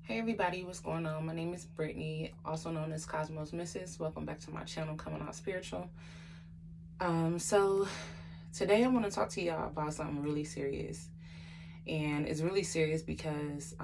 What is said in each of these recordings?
Hey everybody, what's going on? My name is Brittany, also known as Cosmos Mrs. Welcome back to my channel, Coming Out Spiritual. So today I want to talk to y'all about something really serious. And it's really serious because,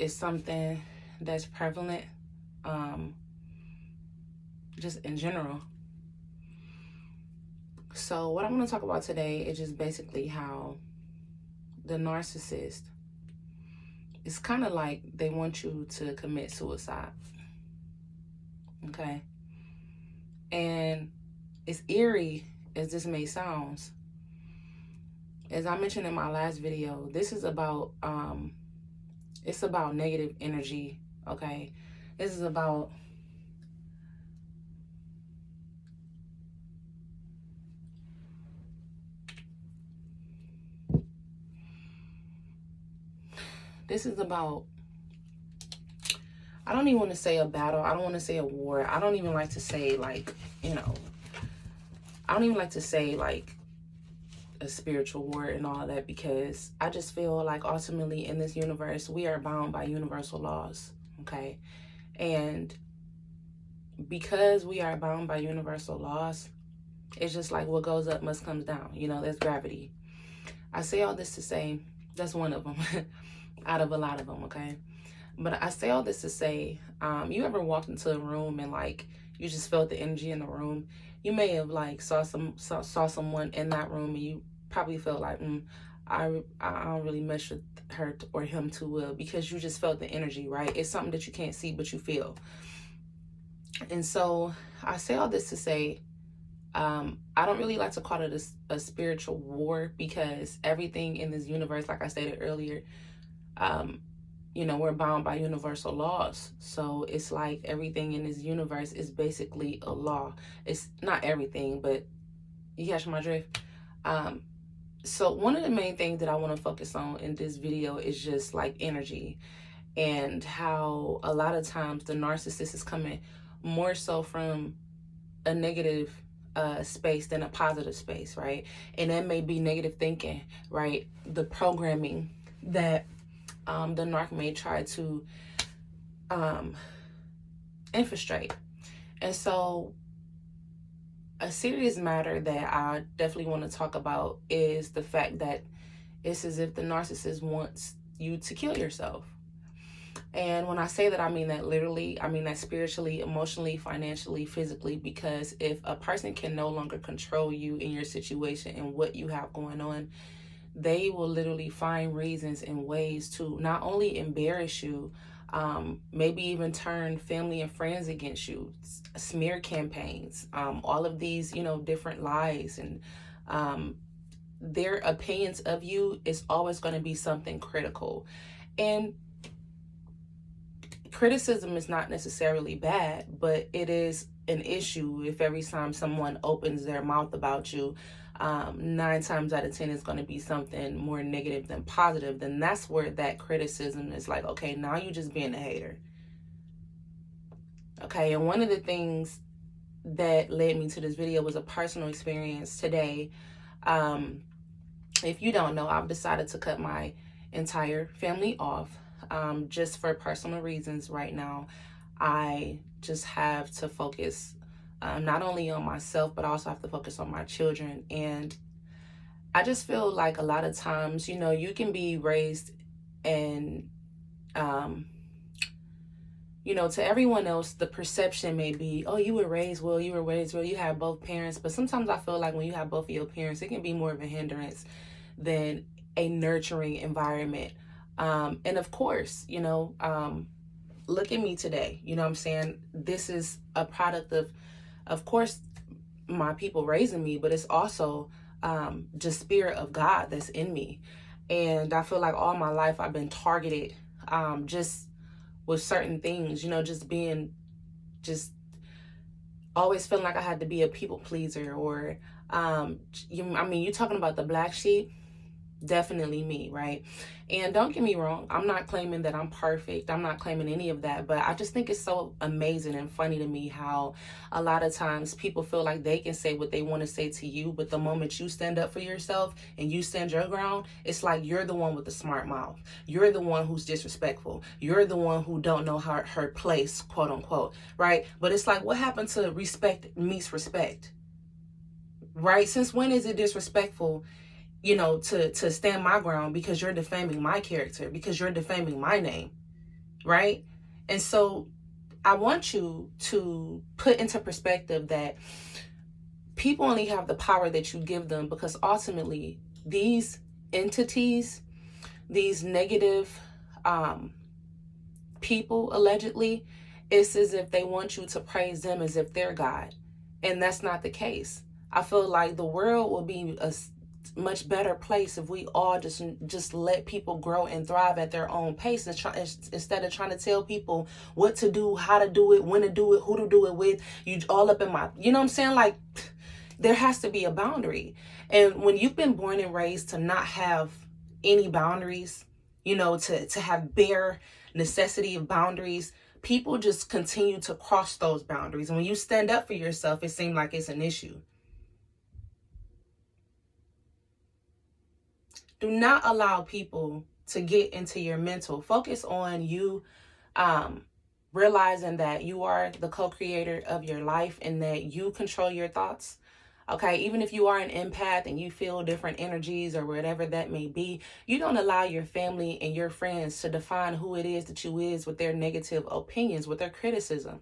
it's something that's prevalent, just in general. So what I'm going to talk about today is just basically how the narcissist, it's kind of like they want you to commit suicide. Okay? And as eerie as this may sound, as I mentioned in my last video, this is about, it's about negative energy, okay? This is about I don't even want to say a battle. I don't want to say a war. I don't even like to say I don't even like to say like a spiritual war and all that, because I just feel like ultimately in this universe, we are bound by universal laws, okay? And because we are bound by universal laws, it's just like what goes up must come down. There's gravity. I say all this to say, that's one of them out of a lot of them, okay? But I say all this to say, you ever walked into a room and like you just felt the energy in the room? You may have like saw someone in that room and you probably felt like, I don't really mesh with her or him too well, because you just felt the energy, right? It's something that you can't see, but you feel. And so I say all this to say, I don't really like to call it a spiritual war, because everything in this universe, like I stated earlier, we're bound by universal laws. So it's like everything in this universe is basically a law. It's not everything, but you catch my drift. So one of the main things that I want to focus on in this video is just like energy, and how a lot of times the narcissist is coming more so from a negative space than a positive space, right? And that may be negative thinking, right? The programming that the narc may try to infiltrate. And so a serious matter that I definitely want to talk about is the fact that it's as if the narcissist wants you to kill yourself. And when I say that, I mean that literally. I mean that spiritually, emotionally, financially, physically, because if a person can no longer control you in your situation and what you have going on, they will literally find reasons and ways to not only embarrass you, maybe even turn family and friends against you, smear campaigns, all of these, different lies, and their opinions of you is always going to be something critical. And criticism is not necessarily bad, but it is an issue if every time someone opens their mouth about you, 9 times out of 10 is going to be something more negative than positive. Then that's where that criticism is like, okay, now you're just being a hater. Okay, and one of the things that led me to this video was a personal experience today. If you don't know, I've decided to cut my entire family off, just for personal reasons right now. I just have to focus not only on myself, but I also have to focus on my children. And I just feel like a lot of times, you can be raised and, to everyone else, the perception may be, oh, you were raised well, you have both parents. But sometimes I feel like when you have both of your parents, it can be more of a hindrance than a nurturing environment. And of course, look at me today. You know what I'm saying? This is a product of course, my people raising me, but it's also just spirit of God that's in me. And I feel like all my life I've been targeted just with certain things, just always feeling like I had to be a people pleaser, or you're talking about the black sheep. definitely me, right? And don't get me wrong, I'm not claiming that I'm perfect. I'm not claiming any of that, but I just think it's so amazing and funny to me how a lot of times people feel like they can say what they want to say to you, but the moment you stand up for yourself and you stand your ground, it's like you're the one with the smart mouth. You're the one who's disrespectful. You're the one who don't know her place, quote unquote, right? But it's like, what happened to respect meets respect, right? Since when is it disrespectful, to stand my ground because you're defaming my character, because you're defaming my name, right? And so I want you to put into perspective that people only have the power that you give them, because ultimately these entities, these negative people, allegedly, it's as if they want you to praise them as if they're God. And that's not the case. I feel like the world will be a much better place if we all just let people grow and thrive at their own pace, instead of trying to tell people what to do, how to do it, when to do it, who to do it with. You all up in my, you know what I'm saying? Like, there has to be a boundary. And when you've been born and raised to not have any boundaries, to have bare necessity of boundaries, people just continue to cross those boundaries. And when you stand up for yourself, it seems like it's an issue. Do not allow people to get into your mental. Focus on you realizing that you are the co-creator of your life and that you control your thoughts. Okay, even if you are an empath and you feel different energies or whatever that may be, you don't allow your family and your friends to define who it is that you is with their negative opinions, with their criticism.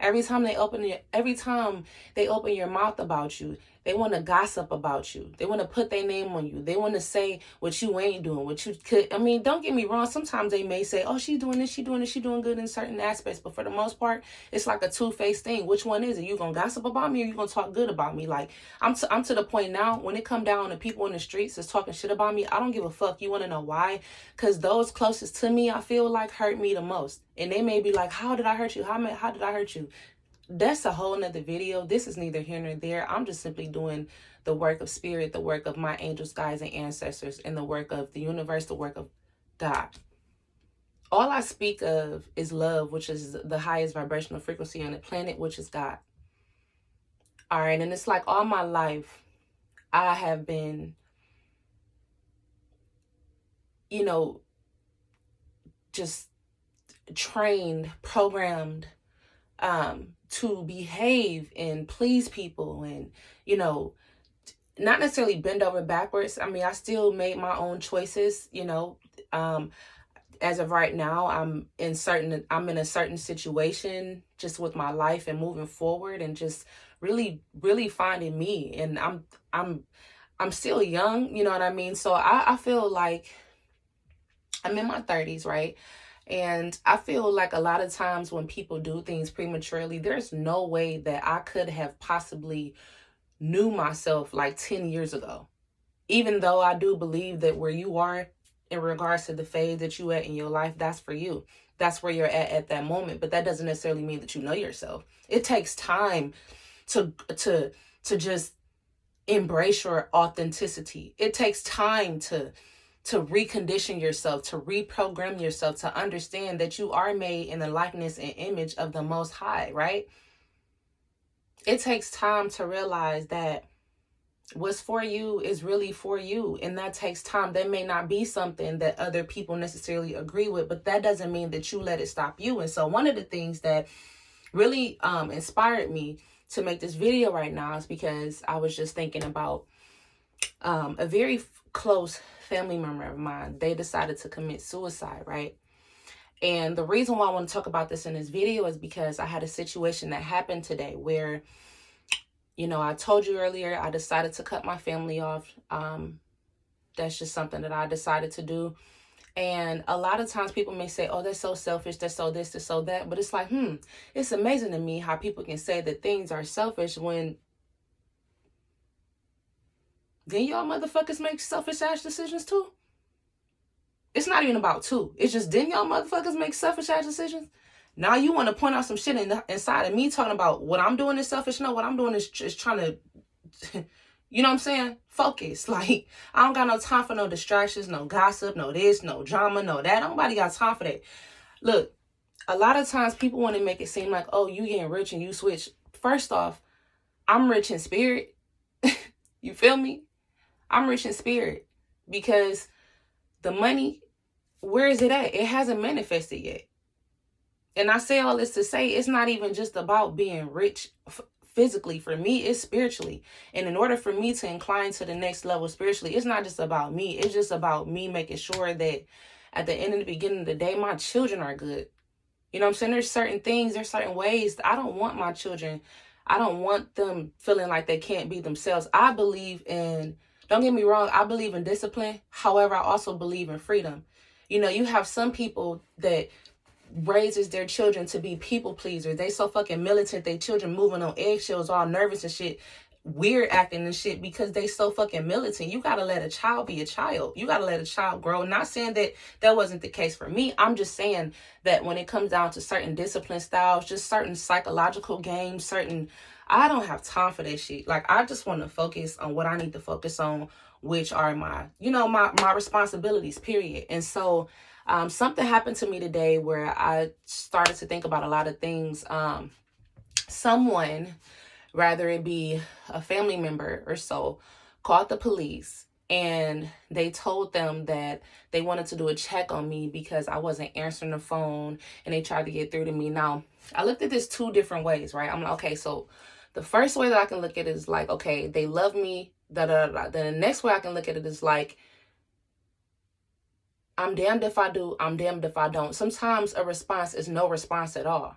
Every time they open your mouth about you, they want to gossip about you. They want to put their name on you. They want to say what you ain't doing, what you could. I mean, don't get me wrong. Sometimes they may say, oh, she's doing this, she's doing this, she's doing good in certain aspects. But for the most part, it's like a two-faced thing. Which one is it? You going to gossip about me or you going to talk good about me? Like, I'm to the point now, when it come down to people in the streets that's talking shit about me, I don't give a fuck. You want to know why? Because those closest to me, I feel like, hurt me the most. And they may be like, how did I hurt you? How did I hurt you? That's a whole nother video. This is neither here nor there. I'm just simply doing the work of spirit, the work of my angels, guides, and ancestors, and the work of the universe, the work of God. All I speak of is love, which is the highest vibrational frequency on the planet, which is God. All right, and it's like all my life, I have been, just trained, programmed, to behave and please people and, not necessarily bend over backwards. I mean, I still made my own choices, as of right now, I'm in a certain situation just with my life and moving forward and just really, really finding me. And I'm still young, you know what I mean? So I feel like I'm in my 30s, right? And I feel like a lot of times when people do things prematurely, there's no way that I could have possibly knew myself like 10 years ago. Even though I do believe that where you are in regards to the phase that you at in your life, that's for you. That's where you're at that moment. But that doesn't necessarily mean that you know yourself. It takes time to just embrace your authenticity. It takes time to recondition yourself, to reprogram yourself, to understand that you are made in the likeness and image of the Most High, right? It takes time to realize that what's for you is really for you. And that takes time. That may not be something that other people necessarily agree with, but that doesn't mean that you let it stop you. And so one of the things that really inspired me to make this video right now is because I was just thinking about a very close family member of mine. They decided to commit suicide, right? And the reason why I want to talk about this in this video is because I had a situation that happened today where, I told you earlier, I decided to cut my family off. That's just something that I decided to do. And a lot of times people may say, oh, that's so selfish, that's so this, that's so that. But it's like, it's amazing to me how people can say that things are selfish when then y'all motherfuckers make selfish ass decisions too. It's not even about two. It's just, then y'all motherfuckers make selfish ass decisions. Now you want to point out some shit inside of me talking about what I'm doing is selfish. No, what I'm doing is trying to You know what I'm saying? Focus. Like, I don't got no time for no distractions, no gossip, no this, no drama, no that. Nobody got time for that. Look, a lot of times people want to make it seem like, oh, you getting rich and you switch. First off, I'm rich in spirit. You feel me? I'm rich in spirit because the money, where is it at? It hasn't manifested yet. And I say all this to say it's not even just about being rich physically. For me, it's spiritually. And in order for me to incline to the next level spiritually, it's not just about me. It's just about me making sure that at the end of the beginning of the day, my children are good. You know what I'm saying? There's certain things, there's certain ways. I don't want my children, I don't want them feeling like they can't be themselves. I believe in, don't get me wrong, I believe in discipline. However, I also believe in freedom. You know, you have some people that raises their children to be people pleasers. They so fucking militant, they children moving on eggshells, all nervous and shit, weird acting and shit because they so fucking militant. You gotta let a child be a child. You gotta let a child grow. Not saying that that wasn't the case for me. I'm just saying that when it comes down to certain discipline styles, just certain psychological games, I don't have time for that shit. Like, I just want to focus on what I need to focus on, which are my, my responsibilities, period. And so something happened to me today where I started to think about a lot of things. Someone, rather it be a family member or so, called the police and they told them that they wanted to do a check on me because I wasn't answering the phone and they tried to get through to me. Now, I looked at this two different ways, right? I'm like, okay, so the first way that I can look at it is like, okay, they love me, Then the next way I can look at it is like, I'm damned if I do, I'm damned if I don't. Sometimes a response is no response at all,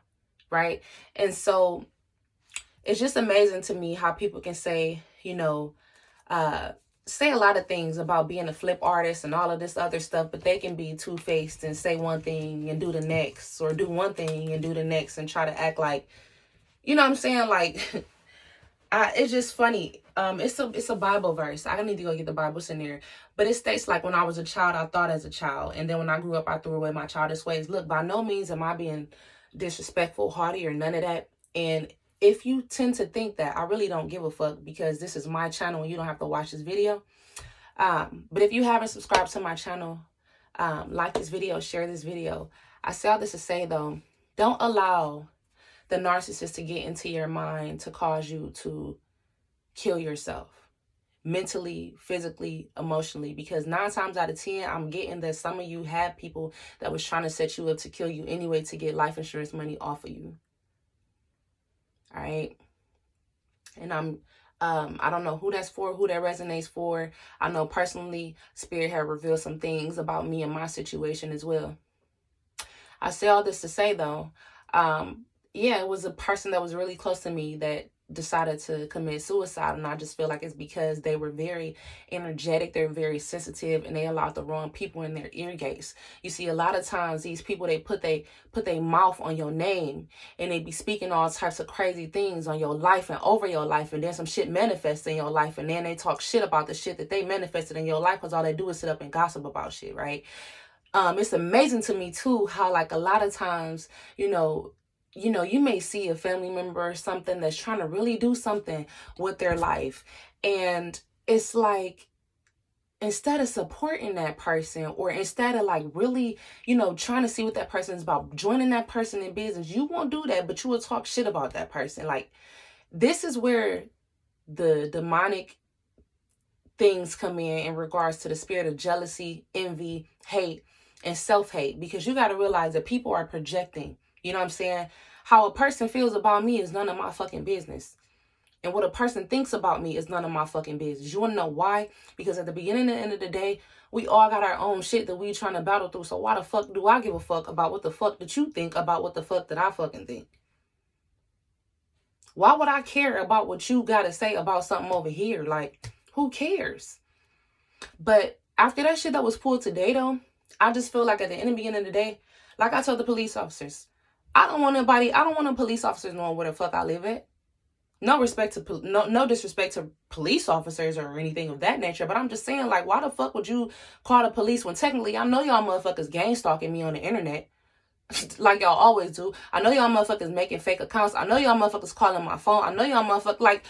right? And so it's just amazing to me how people can say, say a lot of things about being a flip artist and all of this other stuff, but they can be two-faced and say one thing and do the next, or do one thing and do the next and try to act like, you know what I'm saying? Like, it's just funny. It's a Bible verse. I need to go get the Bible in there. But it states like, when I was a child, I thought as a child. And then when I grew up, I threw away my childish ways. Look, by no means am I being disrespectful, haughty, or none of that. And if you tend to think that, I really don't give a fuck, because this is my channel and you don't have to watch this video. But if you haven't subscribed to my channel, like this video, share this video. I say all this to say, though, don't allow the narcissist to get into your mind to cause you to kill yourself mentally, physically, emotionally, because 9 times out of 10, I'm getting that some of you have people that was trying to set you up to kill you anyway to get life insurance money off of you. All right. And I don't know who that's for, who that resonates for. I know personally, Spirit had revealed some things about me and my situation as well. I say all this to say, though, yeah, it was a person that was really close to me that decided to commit suicide. And I just feel like it's because they were very energetic, they're very sensitive, and they allowed the wrong people in their ear gates. You see, a lot of times these people, they put their mouth on your name and they be speaking all types of crazy things on your life and over your life, and then some shit manifests in your life, and then they talk shit about the shit that they manifested in your life, because all they do is sit up and gossip about shit, right? It's amazing to me too how, like, a lot of times, you may see a family member or something that's trying to really do something with their life. And it's like, instead of supporting that person, or instead of like really, trying to see what that person is about, joining that person in business, you won't do that, but you will talk shit about that person. Like, this is where the demonic things come in regards to the spirit of jealousy, envy, hate, and self-hate, because you got to realize that people are projecting. You know what I'm saying? How a person feels about me is none of my fucking business. And what a person thinks about me is none of my fucking business. You want to know why? Because at the beginning and end of the day, we all got our own shit that we trying to battle through. So why the fuck do I give a fuck about what the fuck that you think about what the fuck that I fucking think? Why would I care about what you got to say about something over here? Like, who cares? But after that shit that was pulled today, though, I just feel like at the end and beginning of the day, like I told the police officers, I don't want no police officers knowing where the fuck I live at. No disrespect to police officers or anything of that nature, but I'm just saying, like, why the fuck would you call the police when technically I know y'all motherfuckers gang stalking me on the internet like y'all always do. I know y'all motherfuckers making fake accounts. I know y'all motherfuckers calling my phone. I know y'all motherfuckers, like,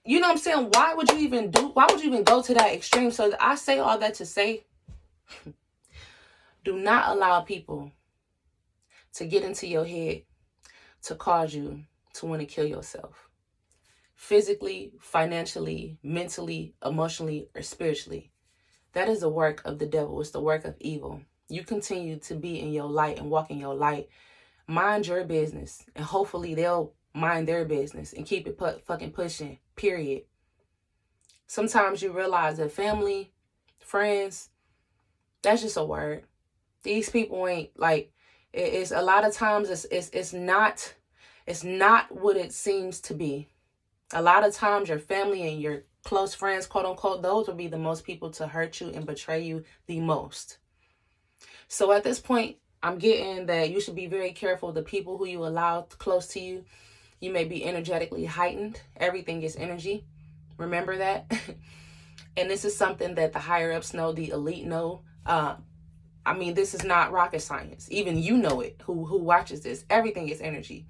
You know what I'm saying? Why would you even go to that extreme? So I say all that to say, do not allow people to get into your head to cause you to want to kill yourself. Physically, financially, mentally, emotionally, or spiritually. That is the work of the devil. It's the work of evil. You continue to be in your light and walk in your light. Mind your business. And hopefully they'll mind their business and keep it fucking pushing, period. Sometimes you realize that family, friends, that's just a word. These people ain't like, it's a lot of times it's not what it seems to be. A lot of times your family and your close friends, quote unquote, those will be the most people to hurt you and betray you the most. So at this point, I'm getting that you should be very careful the people who you allow close to you. You may be energetically heightened. Everything is energy. Remember that. And this is something that the higher ups know, the elite know. I mean, this is not rocket science. Even you know it, who watches this. Everything is energy.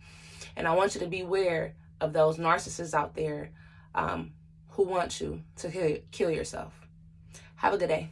And I want you to be aware of those narcissists out there who want you to kill yourself. Have a good day.